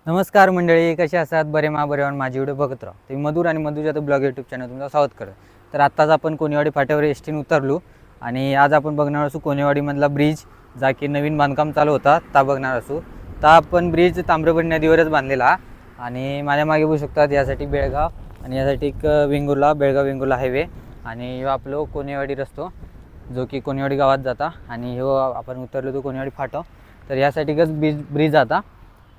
नमस्कार मंडळी, कसे असतात? बरे बरे माझी व्हिडिओ बघत राहा. ते मधुर आणि मधुरच्या तो ब्लॉग यूट्यूब चॅनल तुमचं स्वागत करत. तर आत्ताच आपण कोणेवाडी फाट्यावर एसटीने उतरलो आणि आज आपण बघणार असू कोणेवाडीमधला ब्रिज, जा की नवीन बांधकाम चालू होता ता बघणार असू. तर आपण ब्रिज ताम्रपणी नदीवरच बांधलेला आणि माझ्या मागे बघू शकतात यासाठी बेळगाव आणि यासाठी एक बेळगाव वेंगुर्ला हायवे आणि ह्यो आपलो कोणेवाडी रस्तो जो की कोणेवाडी गावात जाता आणि ह्यो आपण उतरलो तो कोणेवाडी फाटो. तर यासाठीच ब्रिज जाता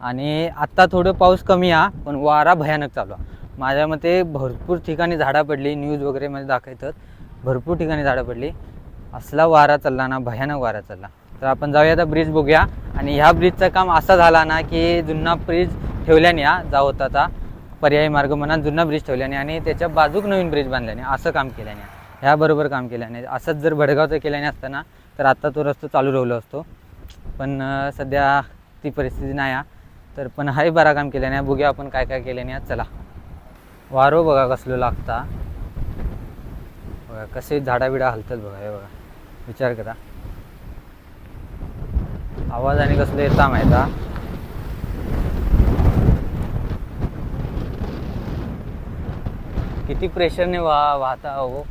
आणि आत्ता थोडं पाऊस कमी आहे पण वारा भयानक चालू आहे. माझ्या मते भरपूर ठिकाणी झाडं पडली, न्यूज वगैरेमध्ये दाखवतात भरपूर ठिकाणी झाडं पडली. असला वारा चालला ना, भयानक वारा चालला. तर आपण जाऊया आता ब्रिज बघूया. आणि ह्या ब्रिजचं काम असं झाला ना की जुना ब्रिज ठेवल्याने जा होता आता पर्यायी मार्ग म्हणा जुना ब्रिज ठेवल्याने आणि त्याच्या बाजूक नवीन ब्रिज बांधल्याने असं काम केल्याने ह्याबरोबर काम केल्याने. असंच जर भडगावचं केल्याने असताना तर आत्ता तो रस्ता चालू राहिलो असतो, पण सध्या ती परिस्थिती नाही आहे. तर पण हाय बरा काम केल्याने. बघूया आपण काय काय केल्याने. चला, वारो बघा कसलो लागता, बघा कसे झाडाबिडा हलतात बघा. हे बघा, विचार करा आवाज आणि कसलं येता माहिता. किती प्रेशरने वाहता हो,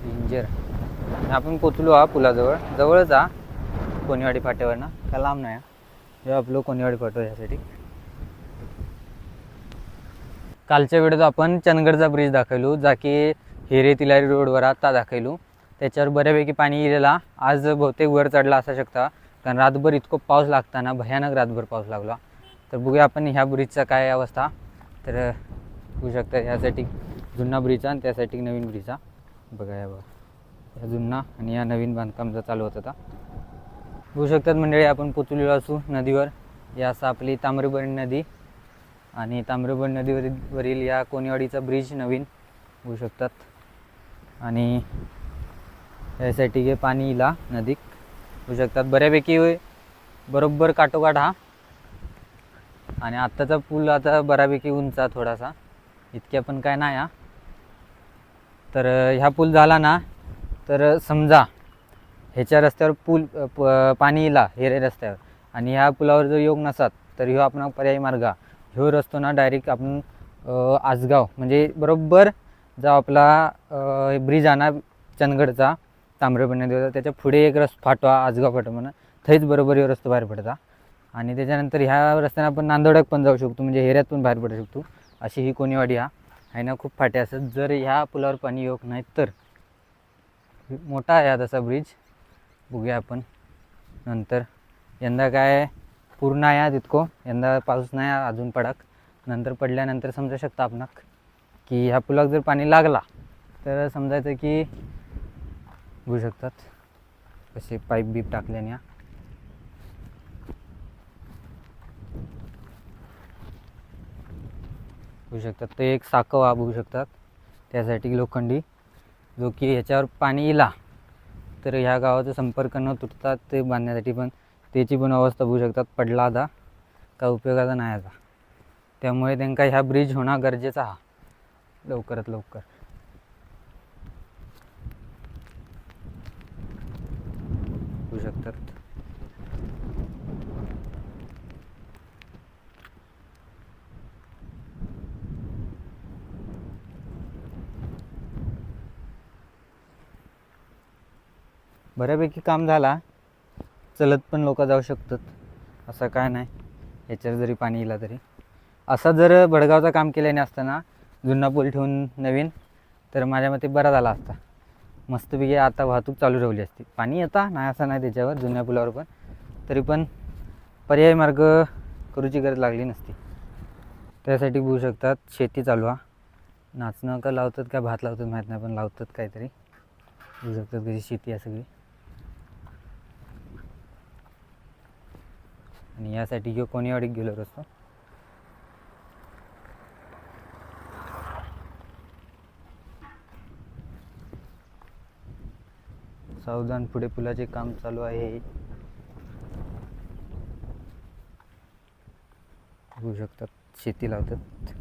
डेंजर. आपण पोचलो हा पुलाजवळ, जवळच हा कोणेवाडी फाट्यावर ना, का लांब नाही. हे आपलं कोणेवाडी फाटा यासाठी. कालच्या वेळेत आपण चंदगडचा ब्रिज दाखवलो, जा की हिरे तिलारी रोडवर आता दाखवलो. त्याच्यावर बऱ्यापैकी पाणी येलेला. आज बहुतेक वर चढला असू शकता, कारण रातभर इतकं पाऊस लागताना भयानक रातभर पाऊस लागला. तर बघूया आपण ह्या ब्रिजचा काय अवस्था. तर बघू शकता ह्यासाठी जुना ब्रिजचा आणि त्यासाठी नवीन ब्रिजचा. बघा या बघा, ह्या जुना आणि या नवीन बांधकामचा चालू होत होता. बघू शकतात मंडळी, आपण पोचलेलो असू नदीवर. या असं आपली ताम्रपणी नदी आणि ताम्रपणी नदीवरील या कोणेवाडीचा ब्रिज नवीन बघू शकतात. आणि यासाठी हे पाणी इला नदीक बघू शकतात बऱ्यापैकी बरोबर काठोकाठ हा. आणि आत्ताचा पूल आता बऱ्यापैकी उंचा थोडासा, इतक्या पण काय नाही हा. तर ह्या पूल झाला ना तर समजा ह्याच्या रस्त्यावर पाणी इला हिरे रस्त्यावर आणि ह्या पुलावर जर योग नसत तर ह्यो आपण पर्यायी मार्ग ह्यो रस्तो ना डायरेक्ट आपण आसगाव म्हणजे बरोबर जो आपला ब्रिज आहे ना चंदगडचा ताम्रपणी नदीचा, त्याच्या पुढे एक फाटो आसगाव फाटो म्हणून थंच बरोबर ह्यो रस्तो बाहेर पडता. आणि त्याच्यानंतर ह्या रस्त्याने आपण नांदोड्यात पण जाऊ शकतो, म्हणजे हेऱ्यात पण बाहेर पडू शकतो. अशी ही कोणेवाडी आहे ना, खूप फाटे असत. जर ह्या पुलावर पाणी योग नाही तर मोठा आहे हा तसा ब्रिज. बघूया आपण नंतर. यंदा काय पूर्ण आहे तितकं, यंदा पाऊस नाही अजून पडक. नंतर पडल्यानंतर समजू शकता आपणाक की ह्या पुलाक जर पाणी लागला तर समजायचं की बघू शकतात कसे पाईप बीप टाकल्याने. बघू शकतात ते एक साकव बघू शकतात, त्यासाठी लोखंडी जो की ह्याच्यावर पाणी इला तर ह्या गावाचा संपर्क न तुटतात ते बांधण्यासाठी. पण त्याची पण अवस्था बघू शकतात, पडला आता का उपयोगाचा नाही आता. त्यामुळे त्यांना ह्या ब्रिज होणं गरजेचा हा लवकरात लवकर. बघू शकतात बऱ्यापैकी काम झाला, चलत पण लोक जाऊ शकतात असं काय नाही. ह्याच्यावर जरी पाणी इला तरी असा जर भडगावचा काम केल्याने असताना जुना पूल ठेवून नवीन तर माझ्या मते बरा झाला असता. मस्तपैकी आता वाहतूक चालू ठेवली असती. पाणी येता नाही असं नाही त्याच्यावर जुन्या पुलावर, पण तरी पण पर्यायी मार्ग करूची गरज लागली नसती. त्यासाठी बघू शकतात शेती चालू आहे. नाचणं का लावतात का भात लावतात माहीत नाही, पण लावतात काहीतरी. बघू शकतात कशी शेती आहे सगळी. आणि यासाठी ह्यो कोणेवाडीत गेलो रस्तो. सावधान, पुढे पुलाचे काम चालू आहे. बघू शकतात शेती लावतात.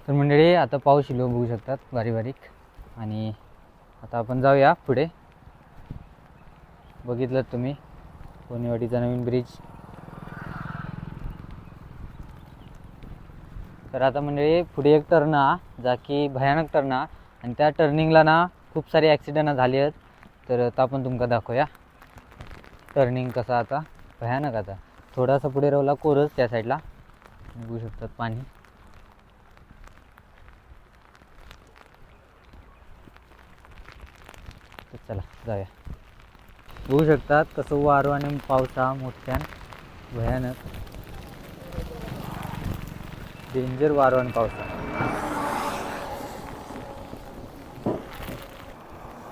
तर मंडळी आता पाऊस इलो बघू शकतात बारीक बारीक. आणि आता आपण जाऊया पुढे. बघितलं तुम्ही कोणीवाडीचा नवीन ब्रिज. तर आता म्हणजे पुढे एक टर्न हा जा की भयानक टर्न हा, आणि त्या टर्निंगला ना खूप सारे ॲक्सिडेंट झाले आहेत. तर आता आपण तुमका दाखवूया टर्निंग कसा आता भयानक. आता थोडासा पुढे राहिला कोरच त्या साईडला बघू शकतात पाणी. तर चला जाऊया. बघू शकतात कसं वारं आणि पावसा मोठ्यान भयानक डेंजर वारं आणि पावसा.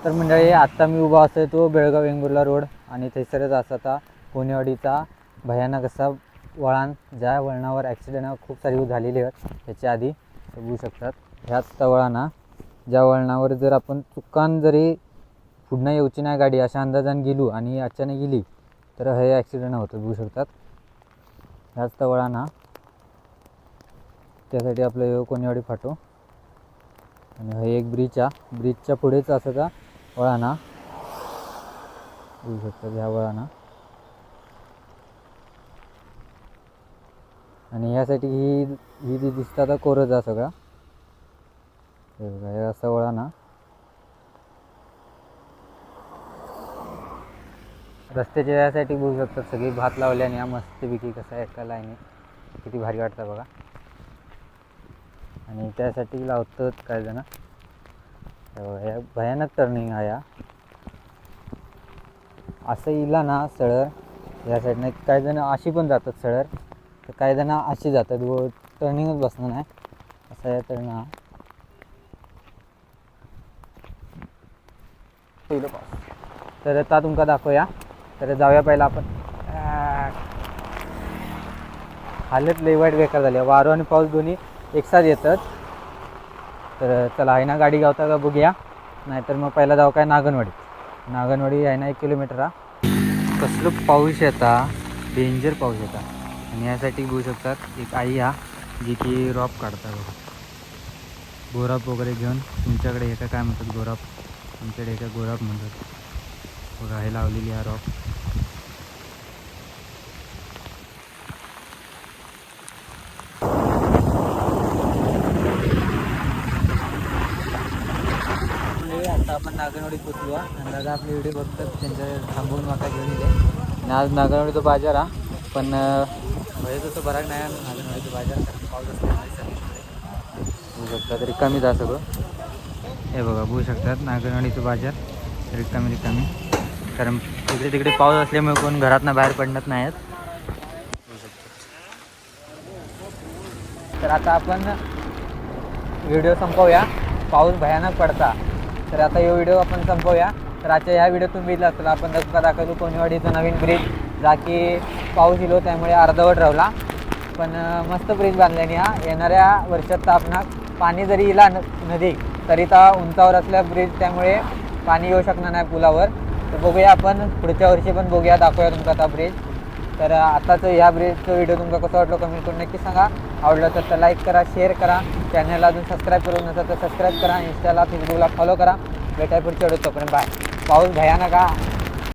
तर मंडळी आत्ता मी उभा असतो तो बेळगाव वेंगुर्ला रोड, आणि थैसरच असा आता कोणेवाडीचा भयानक असा वळण, ज्या वळणावर ॲक्सिडेंट खूप सारी झालेली आहेत त्याच्या आधी. बघू शकतात ह्याच त्या वळणा, ज्या वळणावर जर आपण चुकान जरी पुढनं येऊची नाही गाडी अशा अंदाजाने गेलो आणि अचानक गेली तर हे ॲक्सिडेंट होतं. बघू शकतात ह्याच त्या वळणा, त्यासाठी आपलं कोणेवाडी फाटो. आणि हे एक ब्रिजच्या पुढेच असं का वळणा बघू शकतात ह्या वळणा. आणि ह्यासाठी ही जी दिसतं आता कोरच आहे सगळा. हे बघा हे असं वळणा. रस्त्याच्या यासाठी बघू शकतात सगळी भात लावले आणि या मस्तपैकी कसं एका लाईने किती भारी वाटतं बघा. आणि त्यासाठी लावतात काय जण. हे भयानक टर्निंग आहे या. असं इला ना सळर या साईडने काही जण अशी पण जातात सळर, तर काही जण अशी जातात व टर्निंगच बसणं नाही असं या टर्न हा. पहिलं पाऊस तर आता तुमका दाखवूया. तर जाऊया पहिला आपण. हालत लई वाईट बेकार झाली, वारं आणि पाऊस दोन्ही एकसाथ येतात. तर चला आहे ना गाडी गावता का बघूया, नाहीतर मग पहिला जाऊ काय नागनवाडी आहे ना 1 किलोमीटर हा. कसलं पाऊस येता, डेंजर पाऊस येता. आणि यासाठी बघू शकतात एक आई हा जी की रॉप काढता बघा. गोराप वगैरे घेऊन. तुमच्याकडे हे काय म्हणतात गोराप, तुमच्याकडे हे काय गोराप म्हणतात बघा. हे लावलेली हा रॉप. आता आपण नागनवाडीत पोचलो आणि दादा आपले व्हिडिओ बघतात त्यांच्या थांबवून माका घेऊन गेले. आणि आज नागनवाडीचा बाजार हा, पण भय तसं बराक नाही नागनवाडीचा बाजार, कारण पाऊस असल्यामुळे बघू शकता तरी कमी जा सगळं. हे बघा बघू शकतात नागनवाडीचा बाजार रिकामी, कारण तिकडे पाऊस असल्यामुळे कोण घरातनं बाहेर पडत नाहीत. तर आता आपण व्हिडिओ संपवूया. पाऊस भयानक पडता, तर आता हे व्हिडिओ आपण संपवूया. तर आजच्या ह्या व्हिडिओ तुम्ही बघितला असताना आपण दसका दाखवतो कोणेवाडीचा नवीन ब्रिज, जा की पाऊस इलो त्यामुळे अर्धवट राहिला, पण मस्त ब्रिज बांधल्याने हा. येणाऱ्या वर्षात आपणाक पाणी जरी इला नदी तरी त्या उंचावर असल्या ब्रिज, त्यामुळे पाणी येऊ शकणार नाही पुलावर. तर बघूया आपण पुढच्या वर्षी पण बघूया, दाखवूया तुमचा आता ब्रिज. तर आताचं ह्या ब्रिजचं व्हिडिओ तुमका कसं वाटलं कमेंट करून नक्की सांगा. आवडलं तर लाईक करा, शेअर करा, चॅनलला अजून सबस्क्राईब करून नसेल तर सबस्क्राईब करा, इंस्टाला फेसबुकला फॉलो करा. भेटाय पुढच्या व्हिडिओ तोपर्यंत बाय. पाऊस भयानक हा.